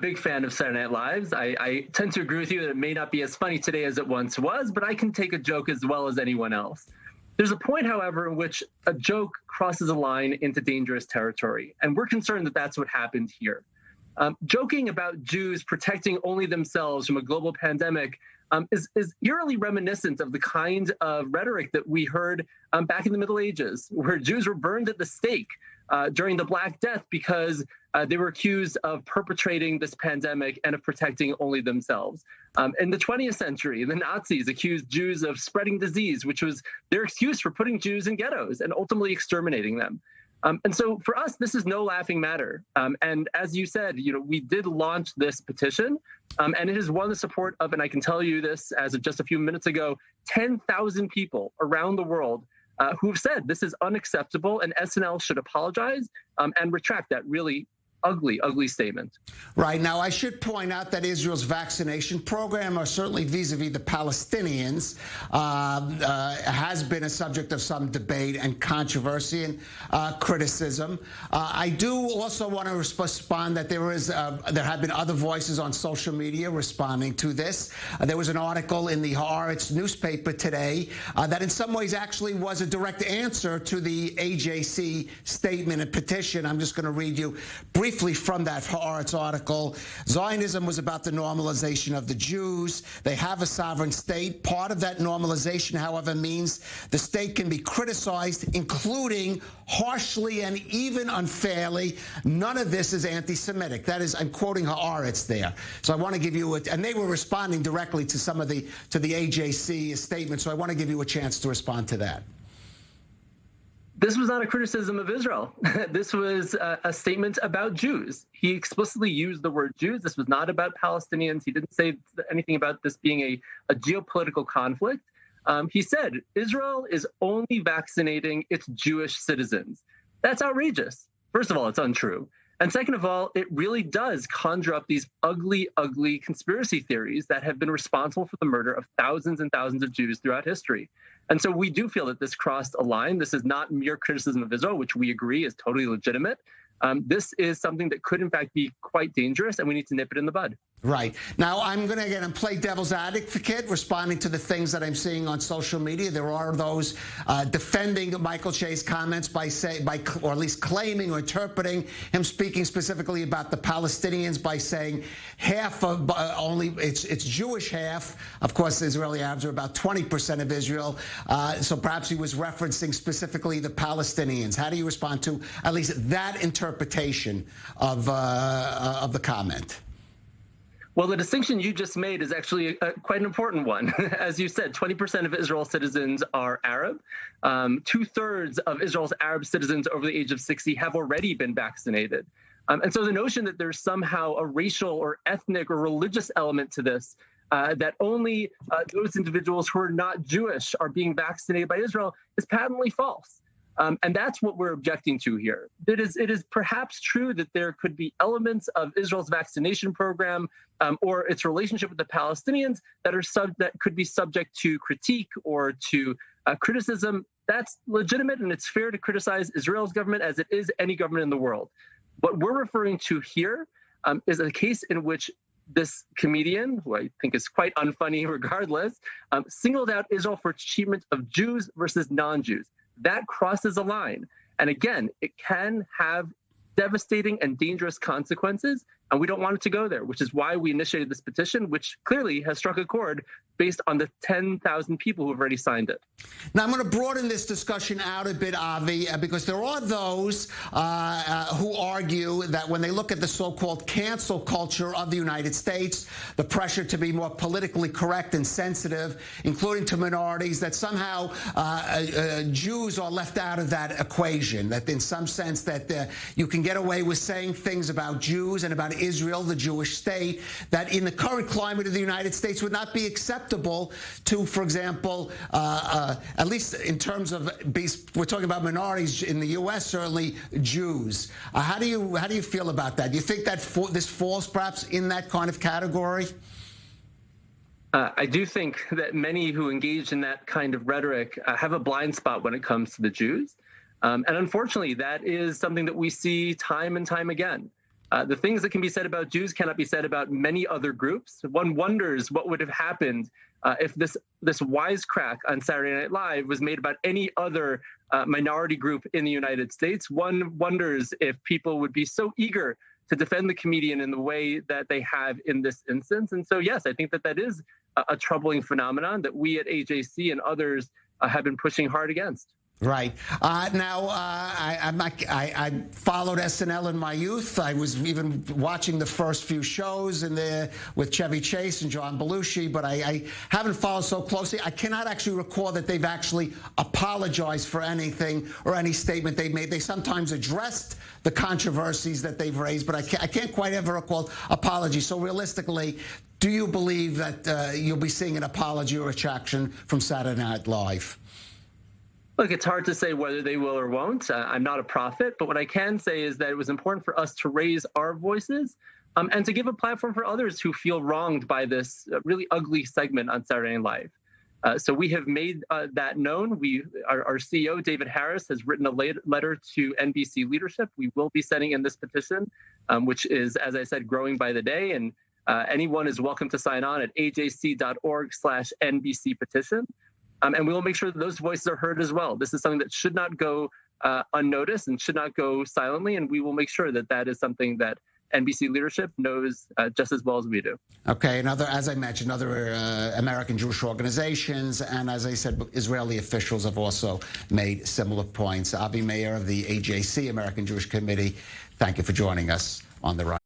big fan of Saturday Night Live. I tend to agree with you that it may not be as funny today as it once was, but I can take a joke as well as anyone else. There's a point, however, in which a joke crosses a line into dangerous territory, and we're concerned that that's what happened here. Joking about Jews protecting only themselves from a global pandemic is eerily reminiscent of the kind of rhetoric that we heard back in the Middle Ages, where Jews were burned at the stake during the Black Death because they were accused of perpetrating this pandemic and of protecting only themselves. In the 20th century, the Nazis accused Jews of spreading disease, which was their excuse for putting Jews in ghettos and ultimately exterminating them. And so for us, this is no laughing matter. And as you said, we did launch this petition, and it has won the support of, and I can tell you this as of just a few minutes ago, 10,000 people around the world who have said this is unacceptable and SNL should apologize and retract that really ugly, ugly statement. Right. Now, I should point out that Israel's vaccination program, or certainly vis-a-vis the Palestinians, has been a subject of some debate and controversy and criticism. I do also want to respond that there have been other voices on social media responding to this. There was an article in the Haaretz newspaper today that in some ways actually was a direct answer to the AJC statement and petition. I'm just going to read you briefly from that Haaretz article. Zionism was about the normalization of the Jews. They have a sovereign state. Part of that normalization, however, means the state can be criticized, including harshly and even unfairly. None of this is anti-Semitic. That is, I'm quoting Haaretz there. So I want to give you and they were responding directly to some of the AJC statement. So I want to give you a chance to respond to that. This was not a criticism of Israel. This was a statement about Jews. He explicitly used the word Jews. This was not about Palestinians. He didn't say anything about this being a geopolitical conflict. He said Israel is only vaccinating its Jewish citizens. That's outrageous. First of all, it's untrue. And second of all, it really does conjure up these ugly, ugly conspiracy theories that have been responsible for the murder of thousands and thousands of Jews throughout history. And so we do feel that this crossed a line. This is not mere criticism of Israel, which we agree is totally legitimate. This is something that could, in fact, be quite dangerous, and we need to nip it in the bud. Right. Now, I'm going to, again, play devil's advocate, responding to the things that I'm seeing on social media. There are those defending Michael Che's comments by or at least claiming or interpreting him speaking specifically about the Palestinians by saying half of it's Jewish half. Of course, Israeli Arabs are about 20% of Israel. So perhaps he was referencing specifically the Palestinians. How do you respond to at least that interpretation of the comment? Well, the distinction you just made is actually quite an important one. As you said, 20% of Israel's citizens are Arab. 2/3 of Israel's Arab citizens over the age of 60 have already been vaccinated. And so the notion that there's somehow a racial or ethnic or religious element to this, that only those individuals who are not Jewish are being vaccinated by Israel, is patently false. And that's what we're objecting to here. It is perhaps true that there could be elements of Israel's vaccination program or its relationship with the Palestinians that could be subject to critique or to criticism. That's legitimate, and it's fair to criticize Israel's government as it is any government in the world. What we're referring to here is a case in which this comedian, who I think is quite unfunny regardless, singled out Israel for its treatment of Jews versus non-Jews. That crosses a line. And again, it can have devastating and dangerous consequences, and we don't want it to go there, which is why we initiated this petition, which clearly has struck a chord based on the 10,000 people who have already signed it. Now, I'm going to broaden this discussion out a bit, Avi, because there are those who argue that when they look at the so-called cancel culture of the United States, the pressure to be more politically correct and sensitive, including to minorities, that somehow Jews are left out of that equation, that in some sense that you can get away with saying things about Jews and about Israel, the Jewish state, that in the current climate of the United States would not be acceptable to, for example, at least in terms of, we're talking about minorities in the U.S., certainly Jews. How do you feel about that? Do you think that this falls perhaps in that kind of category? I do think that many who engage in that kind of rhetoric have a blind spot when it comes to the Jews. And unfortunately, that is something that we see time and time again. The things that can be said about Jews cannot be said about many other groups. One wonders what would have happened if this wisecrack on Saturday Night Live was made about any other minority group in the United States. One wonders if people would be so eager to defend the comedian in the way that they have in this instance. And so, yes, I think that is a troubling phenomenon that we at AJC and others have been pushing hard against. Right. Now, I followed SNL in my youth. I was even watching the first few shows with Chevy Chase and John Belushi, but I haven't followed so closely. I cannot actually recall that they've actually apologized for anything or any statement they've made. They sometimes addressed the controversies that they've raised, but I can't quite ever recall apologies. So realistically, do you believe that you'll be seeing an apology or retraction from Saturday Night Live? Look, it's hard to say whether they will or won't. I'm not a prophet, but what I can say is that it was important for us to raise our voices and to give a platform for others who feel wronged by this really ugly segment on Saturday Night Live. So we have made that known. Our CEO, David Harris, has written a letter to NBC leadership. We will be sending in this petition, which is, as I said, growing by the day. And anyone is welcome to sign on at ajc.org/NBC petition. And we will make sure that those voices are heard as well. This is something that should not go unnoticed and should not go silently. And we will make sure that that is something that NBC leadership knows just as well as we do. Okay. As I mentioned, other American Jewish organizations and, as I said, Israeli officials have also made similar points. Avi Meir of the AJC, American Jewish Committee, thank you for joining us on The Right.